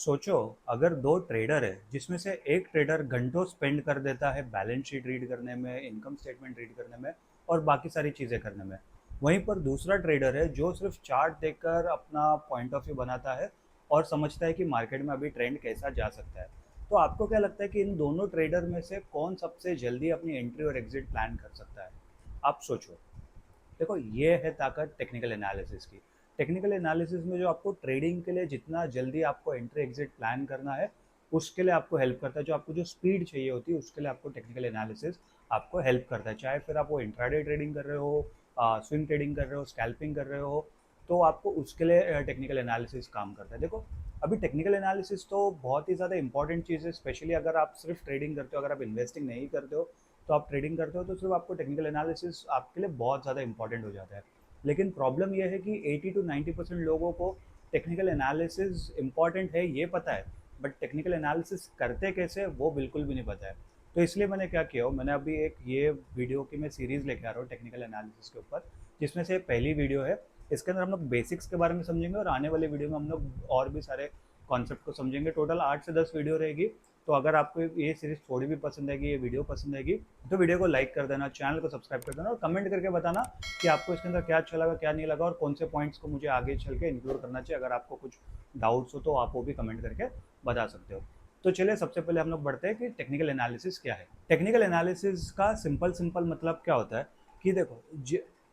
सोचो, अगर दो ट्रेडर है जिसमें से एक ट्रेडर घंटों स्पेंड कर देता है बैलेंस शीट रीड करने में, इनकम स्टेटमेंट रीड करने में और बाकी सारी चीज़ें करने में। वहीं पर दूसरा ट्रेडर है जो सिर्फ चार्ट देखकर अपना पॉइंट ऑफ व्यू बनाता है और समझता है कि मार्केट में अभी ट्रेंड कैसा जा सकता है। तो आपको क्या लगता है कि इन दोनों ट्रेडर में से कौन सबसे जल्दी अपनी एंट्री और एग्जिट प्लान कर सकता है? आप सोचो। देखो, ये है ताकत टेक्निकल एनालिसिस की। टेक्निकल एनालिसिस में जो आपको ट्रेडिंग के लिए जितना जल्दी आपको एंट्री एग्जिट प्लान करना है, उसके लिए आपको हेल्प करता है। जो आपको जो स्पीड चाहिए होती है उसके लिए आपको टेक्निकल एनालिसिस आपको हेल्प करता है। चाहे फिर आप वो इंट्राडे ट्रेडिंग कर रहे हो, स्विंग ट्रेडिंग कर रहे हो, स्कैल्पिंग कर रहे हो, तो आपको उसके लिए टेक्निकल एनालिसिस काम करता है। देखो, अभी टेक्निकल एनालिसिस तो बहुत ही ज़्यादा इंपॉर्टेंट चीज़ है, स्पेशली अगर आप सिर्फ ट्रेडिंग करते हो, अगर आप इन्वेस्टिंग नहीं करते हो, तो आप ट्रेडिंग करते हो तो सिर्फ आपको टेक्निकल एनालिसिस आपके लिए बहुत ज़्यादा इंपॉर्टेंट हो जाता है। लेकिन प्रॉब्लम यह है कि 80 to 90% लोगों को टेक्निकल एनालिसिस इंपॉर्टेंट है ये पता है, बट टेक्निकल एनालिसिस करते कैसे वो बिल्कुल भी नहीं पता है। तो इसलिए मैंने क्या किया हो, मैंने अभी एक ये वीडियो की मैं सीरीज़ लेके आ रहा हूँ टेक्निकल एनालिसिस के ऊपर, जिसमें से पहली वीडियो है। इसके अंदर हम लोग बेसिक्स के बारे में समझेंगे और आने वाले वीडियो में हम लोग और भी सारे कॉन्सेप्ट को समझेंगे। टोटल 8 से 10 वीडियो रहेगी। तो अगर आपको ये सीरीज थोड़ी भी पसंद आएगी, ये वीडियो पसंद आएगी, तो वीडियो को लाइक कर देना, चैनल को सब्सक्राइब कर देना और कमेंट करके बताना कि आपको इसके अंदर क्या अच्छा लगा, क्या नहीं लगा और कौन से पॉइंट्स को मुझे आगे चल के इंक्लूड करना चाहिए। अगर आपको कुछ डाउट्स हो तो आप वो भी कमेंट करके बता सकते हो। तो चलिए, सबसे पहले हम लोग बढ़ते हैं कि टेक्निकल एनालिसिस क्या है। टेक्निकल एनालिसिस का सिंपल सिंपल मतलब क्या होता है कि देखो,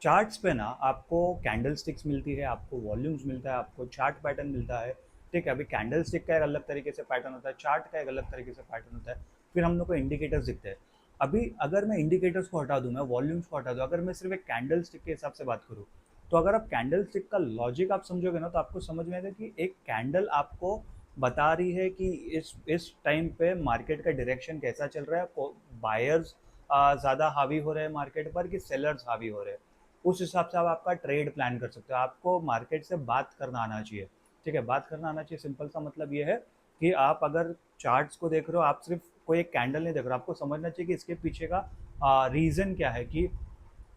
चार्ट्स पे ना आपको कैंडल स्टिक्स मिलती है, आपको वॉल्यूम्स मिलता है, आपको चार्ट पैटर्न मिलता है। ठीक है, अभी कैंडल स्टिक का एक अलग तरीके से पैटर्न होता है, चार्ट का एक अलग तरीके से पैटर्न होता है। फिर हम लोग को इंडिकेटर्स दिखते हैं। अभी अगर मैं इंडिकेटर्स को हटा दूं, मैं वॉल्यूम्स को हटा दूं, अगर मैं सिर्फ एक कैंडल स्टिक के हिसाब से बात करूं, तो अगर आप कैंडल स्टिक का लॉजिक आप समझोगे ना, तो आपको समझ में आएगा कि एक कैंडल आपको बता रही है कि इस टाइम पे मार्केट का डायरेक्शन कैसा चल रहा है। बायर्स ज़्यादा हावी हो रहे हैं मार्केट पर कि सेलर्स हावी हो रहे हैं। उस हिसाब से आप आपका ट्रेड प्लान कर सकते हो। आपको मार्केट से बात करना आना चाहिए। ठीक है, बात करना आना चाहिए। सिंपल सा मतलब ये है कि आप अगर चार्ट्स को देख रहे हो, आप सिर्फ कोई एक कैंडल नहीं देख रहे हो, आपको समझना चाहिए कि इसके पीछे का रीज़न क्या है कि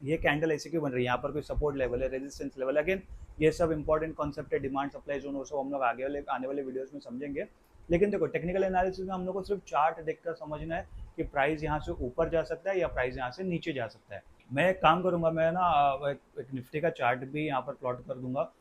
ये कैंडल ऐसे क्यों बन रही है, यहाँ पर कोई सपोर्ट लेवल है, रेजिस्टेंस लेवल है। अगेन, ये सब इंपॉर्टेंट कॉन्सेप्ट है, डिमांड सप्लाई जोन, वो सब हम लोग आने वाले वीडियोस में समझेंगे। लेकिन देखो, टेक्निकल एनालिसिस में हम लोग को सिर्फ चार्ट देखकर समझना है कि प्राइस यहाँ से ऊपर जा सकता है या प्राइस यहाँ से नीचे जा सकता है। मैं एक काम करूंगा, मैं ना एक निफ्टी का चार्ट भी यहाँ पर प्लॉट कर दूंगा।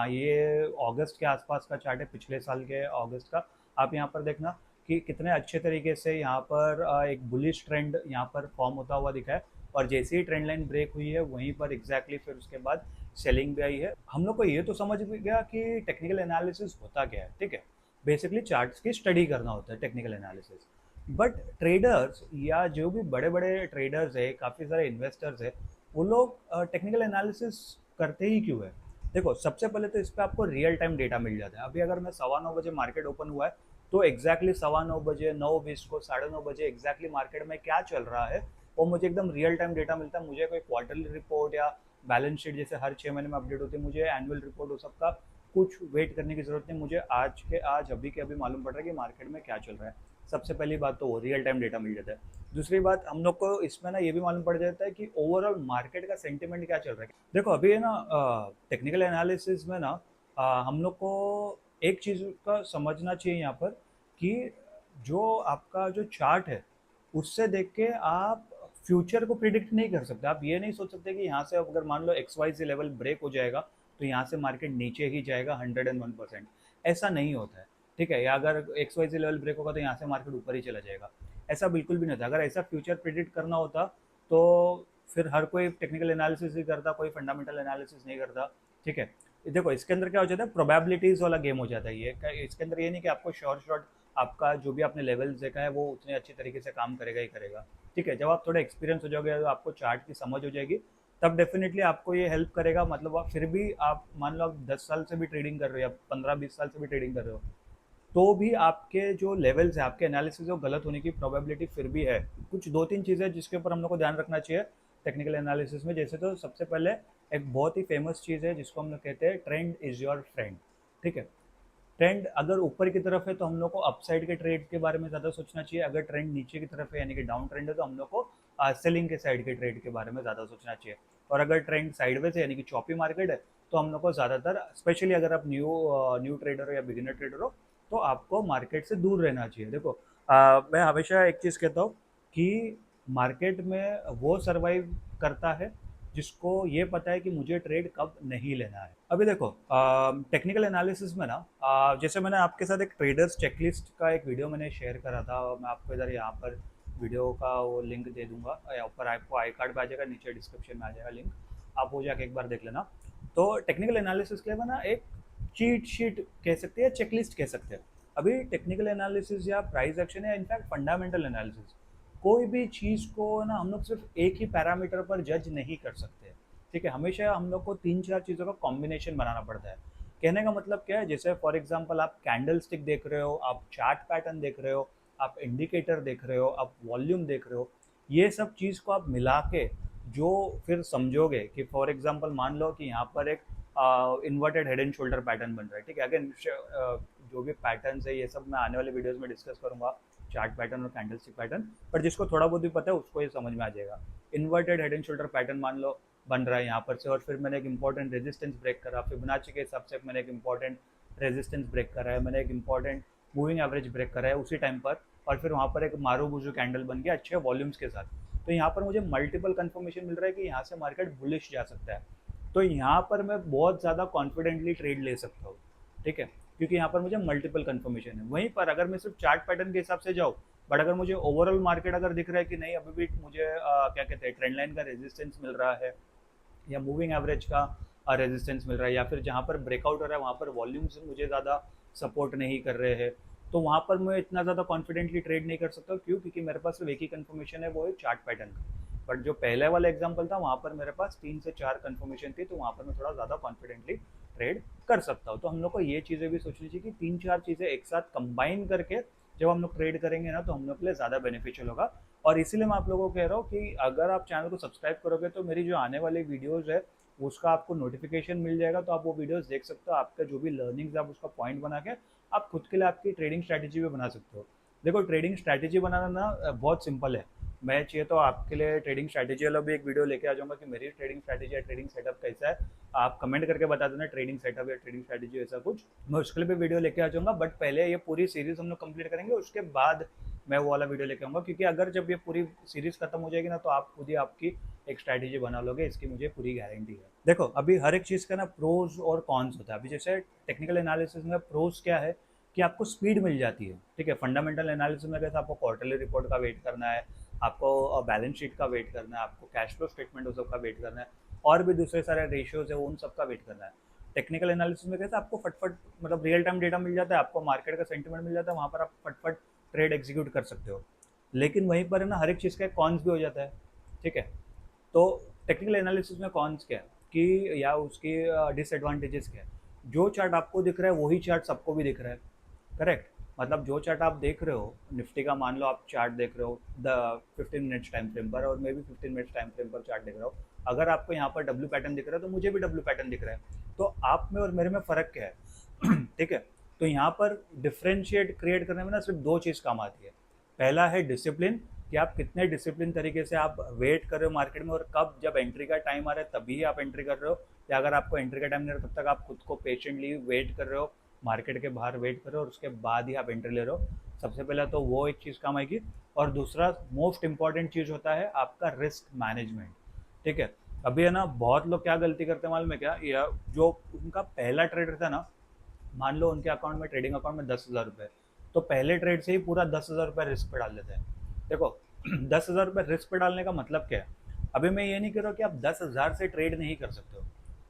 ये अगस्त के आसपास का चार्ट है, पिछले साल के अगस्त का। आप यहाँ पर देखना कि कितने अच्छे तरीके से यहाँ पर एक बुलिश ट्रेंड यहाँ पर फॉर्म होता हुआ दिखा है। और जैसे ही ट्रेंड लाइन ब्रेक हुई है, वहीं पर एग्जैक्टली फिर उसके बाद सेलिंग भी आई है। हम लोग को ये तो समझ भी गया कि टेक्निकल एनालिसिस होता क्या है। ठीक है, बेसिकली चार्ट्स की स्टडी करना होता है टेक्निकल एनालिसिस। बट ट्रेडर्स या जो भी बड़े बड़े ट्रेडर्स है, काफ़ी सारे इन्वेस्टर्स है, वो लोग टेक्निकल एनालिसिस करते ही क्यों है? देखो, सबसे पहले तो इस पर आपको रियल टाइम डेटा मिल जाता है। अभी अगर मैं 9:15 बजे मार्केट ओपन हुआ है, तो एग्जैक्टली 9:15 बजे, 9:20 को, 9:30 बजे एग्जैक्टली मार्केट में क्या चल रहा है, वो मुझे एकदम रियल टाइम डेटा मिलता है। मुझे कोई क्वार्टरली रिपोर्ट या बैलेंस शीट जैसे हर 6 महीने में अपडेट होती है, मुझे एनुअल रिपोर्ट हो सबका कुछ वेट करने की जरूरत नहीं। मुझे आज के आज, अभी के अभी मालूम पड़ रहा है कि मार्केट में क्या चल रहा है। सबसे पहली बात तो वो रियल टाइम डेटा मिल जाता है। दूसरी बात, हम लोग को इसमें ना ये भी मालूम पड़ जाता है कि ओवरऑल मार्केट का सेंटिमेंट क्या चल रहा है। देखो, अभी है ना, टेक्निकल एनालिसिस में ना हम लोग को एक चीज़ का समझना चाहिए यहाँ पर कि जो आपका जो चार्ट है, उससे देख के आप फ्यूचर को प्रिडिक्ट नहीं कर सकते। आप ये नहीं सोच सकते कि यहाँ से अगर मान लो XYZ लेवल ब्रेक हो जाएगा, तो यहाँ से मार्केट नीचे ही जाएगा 101%। ऐसा नहीं होता है। ठीक है, या अगर XYZ लेवल ब्रेक होगा तो यहाँ से मार्केट ऊपर ही चला जाएगा, ऐसा बिल्कुल भी नहीं होता। अगर ऐसा फ्यूचर प्रिडिक्ट करना होता तो फिर हर कोई टेक्निकल एनालिसिस ही करता, कोई फंडामेंटल एनालिसिस नहीं करता। ठीक है, देखो इसके अंदर क्या हो जाता है, प्रोबेबिलिटीज वाला गेम हो जाता है। ये इसके अंदर ये नहीं कि आपको शॉर्ट शॉर्ट आपका जो भी आपने लेवल्स देखा है वो उतने अच्छे तरीके से काम करेगा ही करेगा। ठीक है, जब आप थोड़ा एक्सपीरियंस हो जाओगे, तो आपको चार्ट की समझ हो जाएगी, तब डेफिनेटली आपको ये हेल्प करेगा। मतलब आप फिर भी, आप मान लो आप 10 साल से भी ट्रेडिंग कर रहे हो या 15-20 साल से भी ट्रेडिंग कर रहे हो, तो भी आपके जो लेवल्स है, आपके एनालिसिस जो गलत होने की प्रोबेबिलिटी फिर भी है। कुछ दो तीन चीज़ें जिसके ऊपर हम लोग को ध्यान रखना चाहिए टेक्निकल एनालिसिस में। जैसे तो सबसे पहले एक बहुत ही फेमस चीज़ है जिसको हम लोग कहते हैं ट्रेंड इज योर फ्रेंड। ठीक है, ट्रेंड अगर ऊपर की तरफ है तो हम लोग को अपसाइड के ट्रेड के बारे में ज़्यादा सोचना चाहिए। अगर ट्रेंड नीचे की तरफ है यानी कि डाउन ट्रेंड है, तो हम लोग को सेलिंग के साइड के ट्रेड के बारे में ज़्यादा सोचना चाहिए। और अगर ट्रेंड साइडवेज है यानी कि चॉपी मार्केट है, तो हम लोग को ज़्यादातर, स्पेशली अगर आप न्यू ट्रेडर हो या बिगिनर ट्रेडर हो, तो आपको मार्केट से दूर रहना चाहिए। देखो मैं हमेशा एक चीज़ कहता हूँ कि मार्केट में वो सर्वाइव करता है जिसको ये पता है कि मुझे ट्रेड कब नहीं लेना है। अभी देखो टेक्निकल एनालिसिस में ना जैसे मैंने आपके साथ एक ट्रेडर्स चेकलिस्ट का एक वीडियो मैंने शेयर करा था, और मैं आपको इधर यहाँ पर वीडियो का वो लिंक दे दूंगा, या ऊपर आपको आई कार्ड पे आ जाएगा, नीचे डिस्क्रिप्शन में आ जाएगा लिंक, आप वो जाके एक बार देख लेना। तो टेक्निकल एनालिसिस के लिए मैं ना एक चीट शीट कह सकते हैं, चेकलिस्ट कह सकते हैं। अभी टेक्निकल एनालिसिस या प्राइस एक्शन या इनफैक्ट फंडामेंटल एनालिसिस, कोई भी चीज़ को ना हम लोग सिर्फ एक ही पैरामीटर पर जज नहीं कर सकते। ठीक है, हमेशा हम लोग को 3-4 चीज़ों का कॉम्बिनेशन बनाना पड़ता है। कहने का मतलब क्या है, जैसे फॉर एग्जांपल आप कैंडल स्टिक देख रहे हो, आप चार्ट पैटर्न देख रहे हो, आप इंडिकेटर देख रहे हो, आप वॉल्यूम देख रहे हो, ये सब चीज़ को आप मिला के जो फिर समझोगे कि फॉर एग्जांपल मान लो कि यहाँ पर एक inverted head and shoulder pattern बन रहा है। ठीक है, अगेन जो भी पैटर्न्स है ये सब मैं आने वाले वीडियोस में डिस्कस करूंगा, चार्ट पैटर्न और कैंडल स्टिक पैटर्न, पर जिसको थोड़ा बहुत भी पता है उसको ये समझ में आ जाएगा। Inverted head and shoulder pattern मान लो बन रहा है यहाँ पर से, और फिर मैंने एक इंपॉर्टेंट रेजिस्टेंस ब्रेक करा, फिबोनाची के हिसाब से मैंने एक इंपॉर्टेंट रेजिस्टेंस ब्रेक करा है, मैंने एक इंपॉर्टेंट मूविंग एवरेज ब्रेक करा है उसी टाइम पर, और फिर वहाँ पर एक मारूबुजू कैंडल बन गया अच्छे वॉल्यूम्स के साथ। तो यहाँ पर मुझे मल्टीपल कंफर्मेशन मिल रहा है कि यहाँ से मार्केट बुलिश जा सकता है। तो यहाँ पर मैं बहुत ज़्यादा कॉन्फिडेंटली ट्रेड ले सकता हूँ। ठीक है, क्योंकि यहाँ पर मुझे मल्टीपल कंफर्मेशन है। वहीं पर अगर मैं सिर्फ चार्ट पैटर्न के हिसाब से जाऊँ, बट अगर मुझे ओवरऑल मार्केट अगर दिख रहा है कि नहीं अभी भी मुझे क्या कहते हैं ट्रेंड लाइन का रेजिस्टेंस मिल रहा है, या मूविंग एवरेज का रेजिस्टेंस मिल रहा है, या फिर जहाँ पर ब्रेकआउट हो रहा है वहाँ पर वॉल्यूम्स मुझे ज़्यादा सपोर्ट नहीं कर रहे हैं, तो वहाँ पर मैं इतना ज़्यादा कॉन्फिडेंटली ट्रेड नहीं कर सकता। क्यों? क्योंकि मेरे पास सिर्फ एक ही कन्फर्मेशन है, वो है चार्ट पैटर्न का। बट जो पहले वाला एग्जाम्पल था वहाँ पर मेरे पास 3 से 4 कन्फर्मेशन थी, तो वहाँ पर मैं थोड़ा ज़्यादा कॉन्फिडेंटली ट्रेड कर सकता हूँ। तो हम लोग को ये चीज़ें भी सोचनी चाहिए कि 3-4 चीज़ें एक साथ कंबाइन करके जब हम लोग ट्रेड करेंगे ना, तो हम लोग के लिए ज़्यादा बेनिफिशियल होगा। और इसीलिए मैं आप लोगों को कह रहा हूँ कि अगर आप चैनल को सब्सक्राइब करोगे तो मेरी जो आने वाली वीडियोज़ है उसका आपको नोटिफिकेशन मिल जाएगा, तो आप वो वीडियोस देख सकते हो। आपका जो भी लर्निंग्स आप उसका पॉइंट बना के आप खुद के लिए आपकी ट्रेडिंग स्ट्रैटेजी भी बना सकते हो। देखो ट्रेडिंग स्ट्रैटेजी बनाना ना बहुत सिंपल है। मैं चाहिए तो आपके लिए ट्रेडिंग स्ट्रैटेजी वाला भी एक वीडियो लेके आ जाऊंगा कि मेरी ट्रेडिंग स्ट्रैटेजी या ट्रेडिंग सेटअप कैसा है। आप कमेंट करके बता देना ट्रेडिंग सेटअप या ट्रेडिंग स्ट्रैटेजी ऐसा कुछ, मैं उसके लिए भी वीडियो लेके आ जाऊंगा। बट पहले ये पूरी सीरीज हम लोग कंप्लीट करेंगे, उसके बाद मैं वो वाला वीडियो लेके आऊंगा। क्योंकि अगर जब ये पूरी सीरीज खत्म हो जाएगी ना, तो आप खुद ही आपकी एक स्ट्रैटेजी बना लोगे, इसकी मुझे पूरी गारंटी है। देखो अभी हर एक चीज़ का ना प्रोज और कॉन्स होता है। अभी जैसे टेक्निकल एनालिसिस में प्रोज क्या है कि आपको स्पीड मिल जाती है। ठीक है, फंडामेंटल एनालिसिस में कैसे आपको क्वार्टरली रिपोर्ट का वेट करना है, आपको बैलेंस शीट का वेट करना है, आपको कैश फ्लो स्टेटमेंट उस सब का वेट करना है, और भी दूसरे सारे रेशियोज है उन सब का वेट करना है। टेक्निकल एनालिसिस में कैसे आपको फटफट मतलब रियल टाइम डेटा मिल जाता है, आपको मार्केट का सेंटिमेंट मिल जाता है, वहाँ पर आप फटफट ट्रेड एग्जीक्यूट कर सकते हो। लेकिन वहीं पर है ना हर एक चीज़ का कॉन्स भी हो जाता है। ठीक है, तो टेक्निकल एनालिसिस में कॉन्स क्या है कि या उसकी डिसएडवांटेजेस क्या है। जो चार्ट आपको दिख रहा है वही चार्ट सबको भी दिख रहा है। करेक्ट, मतलब जो चार्ट आप देख रहे हो निफ्टी का, मान लो आप चार्ट देख रहे हो द 15 मिनट्स टाइम फ्रेम पर, और मैं भी 15 मिनट्स टाइम फ्रेम पर चार्ट देख रहा हूँ। अगर आपको यहाँ पर डब्ल्यू पैटर्न दिख रहा है तो मुझे भी डब्ल्यू पैटर्न दिख रहा है। तो आप में और मेरे में फ़र्क क्या है? ठीक है, तो यहाँ पर डिफ्रेंशिएट क्रिएट करने में ना सिर्फ दो चीज़ काम आती है। पहला है डिसिप्लिन, कि आप कितने डिसिप्लिन तरीके से आप वेट कर रहे हो मार्केट में, और कब जब एंट्री का टाइम आ रहा है तभी आप एंट्री कर रहे हो, या अगर आपको एंट्री का टाइम नहीं रहा तब तक आप खुद को पेशेंटली वेट कर रहे हो, मार्केट के बाहर वेट कर रहे हो, और उसके बाद ही आप एंट्री ले रहे हो। सबसे पहले तो वो एक चीज़ काम आएगी। और दूसरा मोस्ट इंपॉर्टेंट चीज़ होता है आपका रिस्क मैनेजमेंट। ठीक है, अभी है ना बहुत लोग क्या गलती करते हैं मालूम है क्या, या जो उनका पहला ट्रेड था ना, मान लो उनके अकाउंट में ट्रेडिंग अकाउंट में 10,000 रुपये, तो पहले ट्रेड से ही पूरा 10,000 रुपये रिस्क पे डाल देते हैं। देखो 10,000 रुपये रिस्क पे डालने का मतलब क्या है? अभी मैं ये नहीं कह रहा कि आप 10,000 से ट्रेड नहीं कर सकते हो।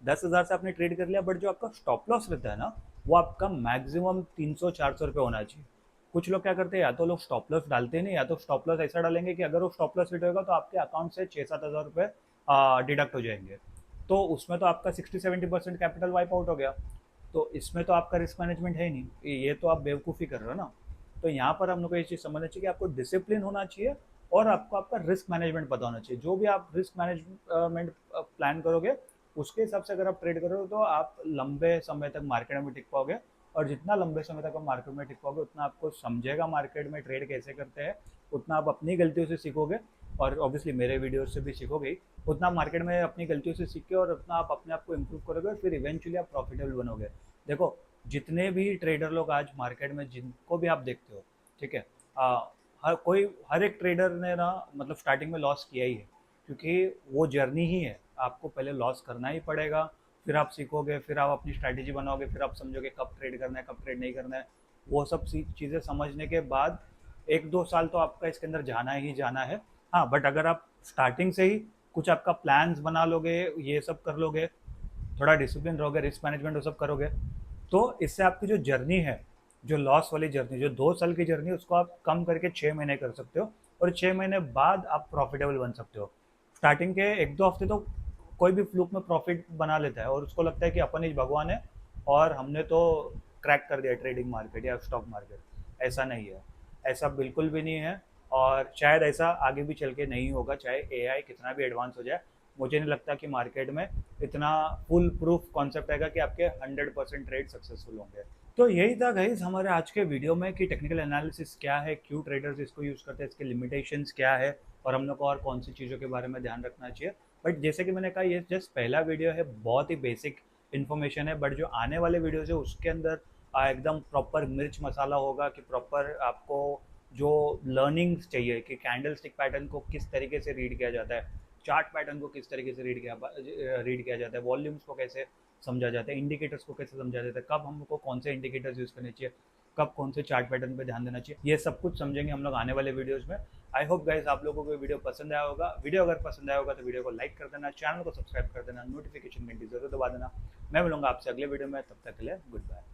10,000 से आपने ट्रेड कर लिया, बट जो आपका स्टॉप लॉस रहता है ना, वो आपका मैक्सिमम 300-400 रुपये होना चाहिए। कुछ लोग क्या करते हैं, या तो लोग स्टॉप लॉस डालते नहीं, या तो स्टॉप लॉस ऐसा डालेंगे कि अगर वो स्टॉप लॉस हिट होगा तो आपके अकाउंट से 6-7 हज़ार रुपये डिडक्ट हो जाएंगे। तो उसमें तो आपका 60-70% कैपिटल वाइप आउट हो गया। तो इसमें तो आपका रिस्क मैनेजमेंट है ही नहीं, ये तो आप बेवकूफ़ी कर रहे हो ना। तो यहाँ पर हम लोग को ये चीज़ समझना चाहिए कि आपको डिसिप्लिन होना चाहिए, और आपको आपका रिस्क मैनेजमेंट पता होना चाहिए। जो भी आप रिस्क मैनेजमेंट प्लान करोगे उसके हिसाब से अगर आप ट्रेड करोगे तो आप लंबे समय तक मार्केट में टिक पाओगे। और जितना लंबे समय तक आप मार्केट में टिक पाओगे उतना आपको समझेगा मार्केट में ट्रेड कैसे करते हैं, उतना आप अपनी गलतियों से सीखोगे, और ऑब्वियसली मेरे वीडियो से भी सीखोगे ही। उतना मार्केट में अपनी गलतियों से सीख के और उतना आप अपने आप को इम्प्रूव करोगे, और फिर इवेंचुअली आप प्रॉफिटेबल बनोगे। देखो जितने भी ट्रेडर लोग आज मार्केट में जिनको भी आप देखते हो, ठीक है, हर एक ट्रेडर ने ना मतलब स्टार्टिंग में लॉस किया ही है, क्योंकि वो जर्नी ही है। आपको पहले लॉस करना ही पड़ेगा, फिर आप सीखोगे, फिर आप अपनी स्ट्रैटेजी बनाओगे, फिर आप समझोगे कब ट्रेड करना है, कब ट्रेड नहीं करना है। वो सब चीज़ें समझने के बाद 1-2 साल तो आपका इसके अंदर जाना ही जाना है। हाँ, बट अगर आप स्टार्टिंग से ही कुछ आपका प्लान्स बना लोगे, ये सब कर लोगे, थोड़ा डिसिप्लिन रहोगे, रिस्क मैनेजमेंट वो सब करोगे, तो इससे आपकी जो जर्नी है, जो लॉस वाली जर्नी, जो 2 साल की जर्नी, उसको आप कम करके 6 महीने कर सकते हो, और 6 महीने बाद आप प्रॉफिटेबल बन सकते हो। स्टार्टिंग के 1-2 हफ्ते तो कोई भी फ्लूक में प्रॉफिट बना लेता है और उसको लगता है कि अपन ही भगवान है और हमने तो क्रैक कर दिया ट्रेडिंग मार्केट या स्टॉक मार्केट। ऐसा नहीं है, ऐसा बिल्कुल भी नहीं है, और शायद ऐसा आगे भी चल के नहीं होगा, चाहे एआई कितना भी एडवांस हो जाए। मुझे नहीं लगता कि मार्केट में इतना फुल प्रूफ कॉन्सेप्ट आएगा कि आपके 100% ट्रेड सक्सेसफुल होंगे। तो यही था गाइस हमारे आज के वीडियो में कि टेक्निकल एनालिसिस क्या है, क्यों ट्रेडर्स इसको यूज़ करते हैं, इसके लिमिटेशंस क्या है, और हम लोग को और कौन सी चीज़ों के बारे में ध्यान रखना चाहिए। बट जैसे कि मैंने कहा, ये जस्ट पहला वीडियो है, बहुत ही बेसिक इन्फॉर्मेशन है, बट जो आने वाले वीडियोज़ है उसके अंदर एकदम प्रॉपर मिर्च मसाला होगा, कि प्रॉपर आपको जो लर्निंग्स चाहिए कि कैंडल स्टिक पैटर्न को किस तरीके से रीड किया जाता है, चार्ट पैटर्न को किस तरीके से रीड किया जाता है, वॉल्यूम्स को कैसे समझा जाता है, इंडिकेटर्स को कैसे समझा जाता है, कब हमको कौन से इंडिकेटर्स यूज़ करने चाहिए, कब कौन से चार्ट पैटर्न पे ध्यान देना चाहिए, ये सब कुछ समझेंगे हम लोग आने वाले वीडियोज़ में। आई होप गाइस आप लोगों को वीडियो पसंद आया होगा। वीडियो अगर पसंद आया होगा तो वीडियो को लाइक कर देना, चैनल को सब्सक्राइब कर देना, नोटिफिकेशन घंटी जरूर दबा देना। मैं मिलूंगा आपसे अगले वीडियो में, तब तक के लिए गुड बाय।